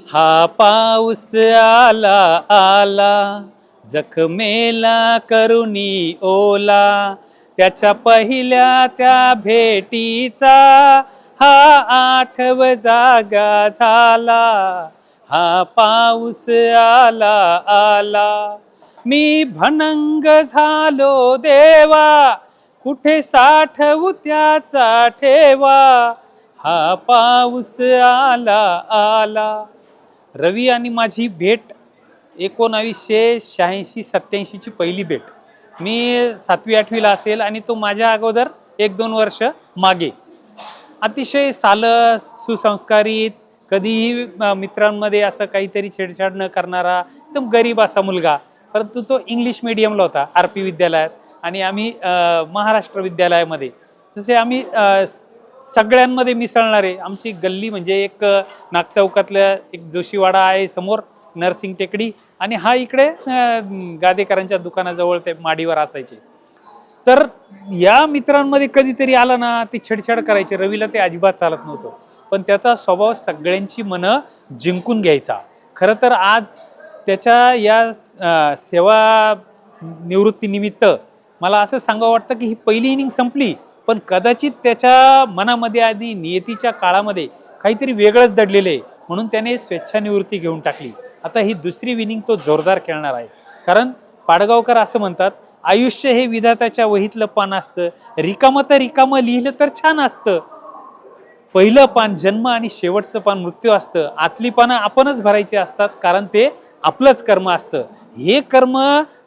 हा पाऊस आला आला जखमेला करुणी ओला, त्याच्या पहिल्या त्या भेटीचा हा आठव जागा झाला. हा पाऊस आला आला, मी भनंग झालो देवा, कुठे साठवू त्याचा ठेवा. हा पाऊस आला आला. रवी आणि माझी भेट 1986-87ची पहिली भेट. मी 7वी-8वीला असेल आणि तो माझ्या अगोदर 1-2 वर्ष मागे. अतिशय सालस, सुसंस्कारित, कधीही मित्रांमध्ये असं काहीतरी छेडछाड न करणारा एकदम गरीब असा मुलगा. परंतु तो इंग्लिश मीडियमला होता RP विद्यालयात आणि आम्ही महाराष्ट्र विद्यालयामध्ये. जसे आम्ही सगळ्यांमध्ये मिसळणारे. आमची गल्ली म्हणजे एक नागचौकातल्या एक जोशीवाडा आहे समोर, नरसिंग टेकडी, आणि हा इकडे गादेकरांच्या दुकानाजवळ ते माडीवर असायचे. तर या मित्रांमध्ये कधीतरी आला ना ते छेडछाड करायचे. रवीला ते अजिबात चालत नव्हतं, पण त्याचा स्वभाव सगळ्यांची मनं जिंकून घ्यायचा. खरं तर आज त्याच्या या सेवा निवृत्तीनिमित्त मला असं सांगावं वाटतं की ही पहिली इनिंग संपली, पण कदाचित त्याच्या मनामध्ये आधी नियतीच्या काळामध्ये काहीतरी वेगळंच दडलेलं आहे, म्हणून त्याने स्वेच्छानिवृत्ती घेऊन टाकली. आता ही दुसरी इनिंग तो जोरदार खेळणार आहे. कारण पाडगावकर असं म्हणतात, आयुष्य हे विधात्याच्या वहीतलं पान असतं, रिकामं तर रिकामं लिहिलं तर छान असतं. पहिलं पान जन्म आणि शेवटचं पान मृत्यू असतं. आतली पानं आपणच भरायची असतात, कारण ते आपलंच कर्म असतं. हे कर्म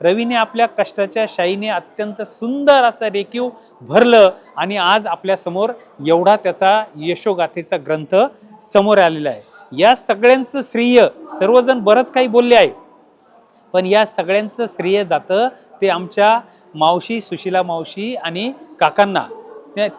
रवीने आपल्या कष्टाच्या शाईने अत्यंत सुंदर असं रेखीव भरलं आणि आज आपल्या समोर एवढा त्याचा यशोगाथेचा ग्रंथ समोर आलेला आहे. या सगळ्यांचं श्रेय, सर्वजण बरंच काही बोलले आहे, पण या सगळ्यांचं श्रेय जातं ते आमच्या मावशी सुशीला मावशी आणि काकांना.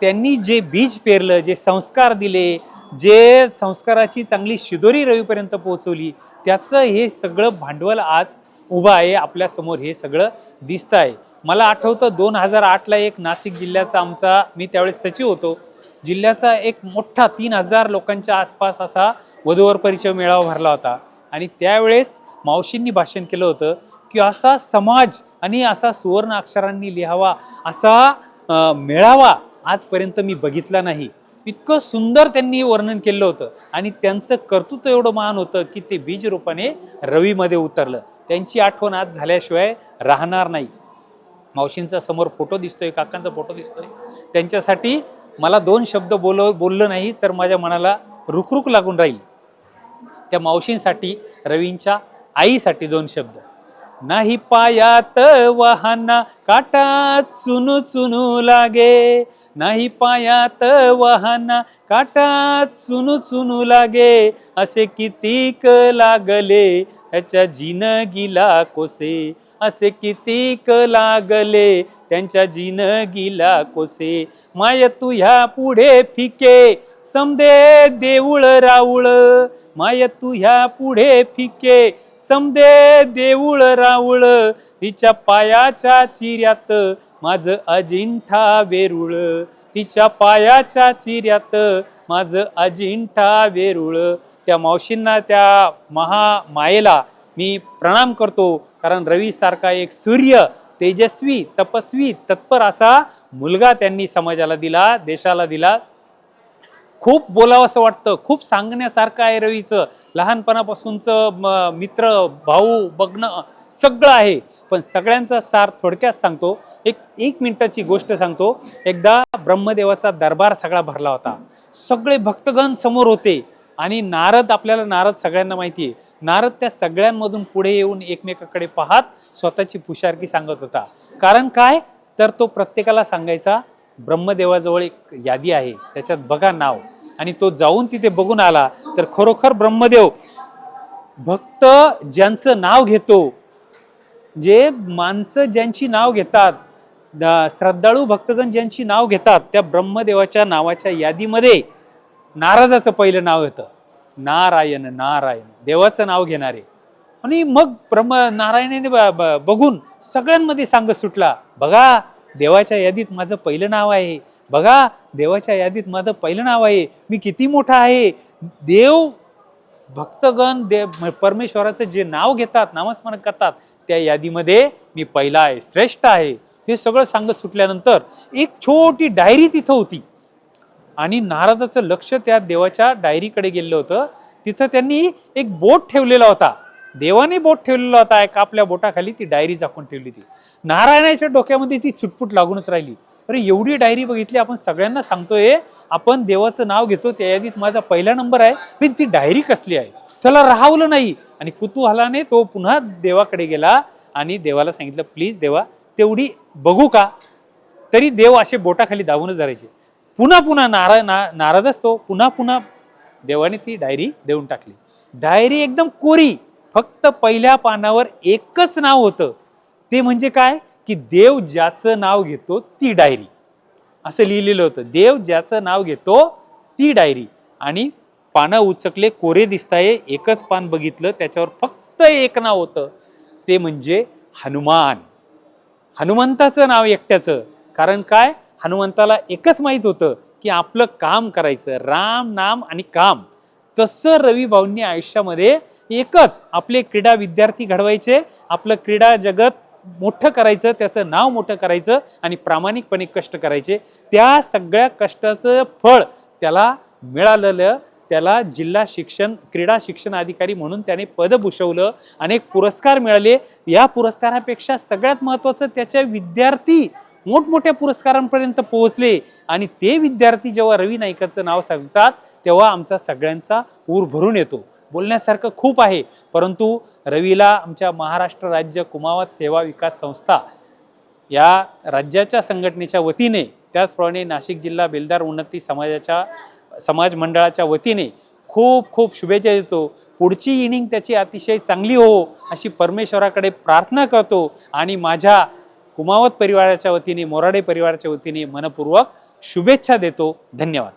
त्यांनी जे बीज पेरलं, जे संस्कार दिले, जे संस्काराची चांगली शिदोरी रवीपर्यंत पोहोचवली, त्याचं हे सगळं भांडवल आज उभं आहे आपल्या समोर. हे सगळं दिसतं आहे. मला आठवतं 2008ला एक नाशिक जिल्ह्याचा आमचा, मी त्यावेळेस सचिव होतो, जिल्ह्याचा एक मोठा 3000 लोकांच्या आसपास असा वधूवर परिचय मेळावा भरला होता. आणि त्यावेळेस मावशींनी भाषण केलं होतं की असा समाज आणि असा सुवर्ण अक्षरांनी लिहावा असा मेळावा आजपर्यंत मी बघितला नाही. इतकं सुंदर त्यांनी वर्णन केलं होतं आणि त्यांचं कर्तृत्व एवढं महान होतं की ते बीज रूपाने रवीमध्ये उतरलं. त्यांची आठवण आज झाल्याशिवाय राहणार नाही. मावशींचा समोर फोटो दिसतोय, काकांचा फोटो दिसतोय. त्यांच्यासाठी मला 2 शब्द बोललं नाही तर माझ्या मनाला रुखरुख लागून राहील. त्या मावशींसाठी, रवींच्या आईसाठी 2 शब्द. नाही पायात वाहना काटा चुनू चुनू लागे, नाही पायात वाहना काटा चुनू चुनू लागे, असे कितीक लागले त्याच्या जिनगीला कोसे, असे कितीक लागले त्यांच्या जिनगीला कोसे. माय तू ह्या पुढे फिके समदे देऊळ राऊळ, माय तू ह्या पुढे फिके समदे देऊळ राऊळ, तिच्या पायाच्या चिऱ्यात माझं अजिंठा वेरूळ, तिच्या पायाच्या चिऱ्यात माझं अजिंठा वेरूळ. त्या मावशींना, त्या महामायेला मी प्रणाम करतो, कारण रवी सारखा एक सूर्य, तेजस्वी, तपस्वी, तत्पर असा मुलगा त्यांनी समाजाला दिला, देशाला दिला. खूप बोलावं असं वाटतं, खूप सांगण्यासारखं आहे रवीचं. लहानपणापासूनचं मित्र, भाऊ बघणं सगळं आहे, पण सगळ्यांचा सार थोडक्यात सांगतो. एक मिनिटाची गोष्ट सांगतो. एकदा ब्रह्मदेवाचा दरबार सगळा भरला होता. सगळे भक्तगण समोर होते आणि नारद, आपल्याला नारद सगळ्यांना माहिती आहे, नारद त्या सगळ्यांमधून पुढे येऊन एकमेकाकडे पाहत स्वतःची पुशारकी सांगत होता. कारण काय, तर तो प्रत्येकाला सांगायचा ब्रह्मदेवाजवळ एक यादी आहे, त्याच्यात बघा नाव. आणि तो जाऊन तिथे बघून आला तर खरोखर ब्रह्मदेव भक्त ज्यांचं नाव घेतो, जे माणसं ज्यांची नाव घेतात, श्रद्धाळू भक्तगण ज्यांची नाव घेतात, त्या ब्रह्मदेवाच्या नावाच्या यादीमध्ये नारदाचं पहिलं नाव येतं. नारायण नारायण, देवाचं नाव घेणारे. आणि मग नारायणाने बघून सगळ्यांमध्ये सांगत सुटला, बघा देवाच्या यादीत माझं पहिलं नाव आहे, बघा देवाच्या यादीत माझं पहिलं नाव आहे, मी किती मोठा आहे. देव भक्तगण परमेश्वराचं जे नाव घेतात, नामस्मरण करतात, त्या यादीमध्ये मी पहिला आहे, श्रेष्ठ आहे, हे सगळं सांगत सुटल्यानंतर एक छोटी डायरी तिथं होती आणि नारदाचं लक्ष त्या देवाच्या डायरीकडे गेलेलं होतं. तिथं त्यांनी एक बोट ठेवलेला होता, देवाने बोट ठेवलेला होता, एक आपल्या बोटाखाली ती डायरी झाकून ठेवली होती. नारायणाच्या डोक्यामध्ये ती चुटपुट लागूनच राहिली. अरे एवढी डायरी बघितली, आपण सगळ्यांना सांगतोय आपण देवाचं नाव घेतो, त्या यादीत माझा पहिला नंबर आहे, पण ती डायरी कसली आहे. त्याला राहवलं नाही आणि कुतूहलाने तो पुन्हा देवाकडे गेला आणि देवाला सांगितलं, प्लीज देवा तेवढी बघू का. तरी देव असे बोटाखाली दाबूनच धरायचे. पुन्हा पुन्हा नाराज असतो, पुन्हा पुन्हा देवाने ती डायरी देऊन टाकली. डायरी एकदम कोरी, फक्त पहिल्या पानावर एकच नाव होतं, ते म्हणजे काय की देव ज्याचं नाव घेतो ती डायरी, असं लिहिलेलं होतं. देव ज्याचं नाव घेतो ती डायरी. आणि पानं उचकले, कोरे दिसताय, एकच पान बघितलं, त्याच्यावर फक्त एक नाव होतं, ते म्हणजे हनुमान. हनुमंताचं नाव एकट्याचं. कारण काय, हनुमंताला एकच माहित होतं की आपलं काम करायचं, राम नाम आणि काम. तसं रवी भाऊंनी आयुष्यामध्ये एकच, आपले क्रीडा विद्यार्थी घडवायचे, आपलं क्रीडा जगत मोठं करायचं, त्याचं नाव मोठं करायचं आणि प्रामाणिकपणे कष्ट करायचे. त्या सगळ्या कष्टाचं फळ त्याला मिळालेलं. त्याला जिल्हा क्रीडा शिक्षण अधिकारी म्हणून त्याने पद भूषवलं, अनेक पुरस्कार मिळाले. या पुरस्कारापेक्षा सगळ्यात महत्त्वाचं, त्याच्या विद्यार्थी मोठमोठ्या पुरस्कारांपर्यंत पोहोचले आणि ते विद्यार्थी जेव्हा रवी नाईकाचं नाव सांगतात तेव्हा आमचा सगळ्यांचा ऊर भरून येतो. बोलण्यासारखं खूप आहे, परंतु रवीला आमच्या महाराष्ट्र राज्य कुमावत सेवा विकास संस्था या राज्याच्या संघटनेच्या वतीने, त्याचप्रमाणे नाशिक जिल्हा बेलदार उन्नती समाज मंडळाच्या वतीने खूप खूप शुभेच्छा देतो. पुढची इनिंग त्याची अतिशय चांगली हो अशी परमेश्वराकडे प्रार्थना करतो आणि माझ्या कुमावत परिवाराच्या वतीने, मोराडे परिवाराच्या वतीने मनपूर्वक शुभेच्छा देतो. धन्यवाद.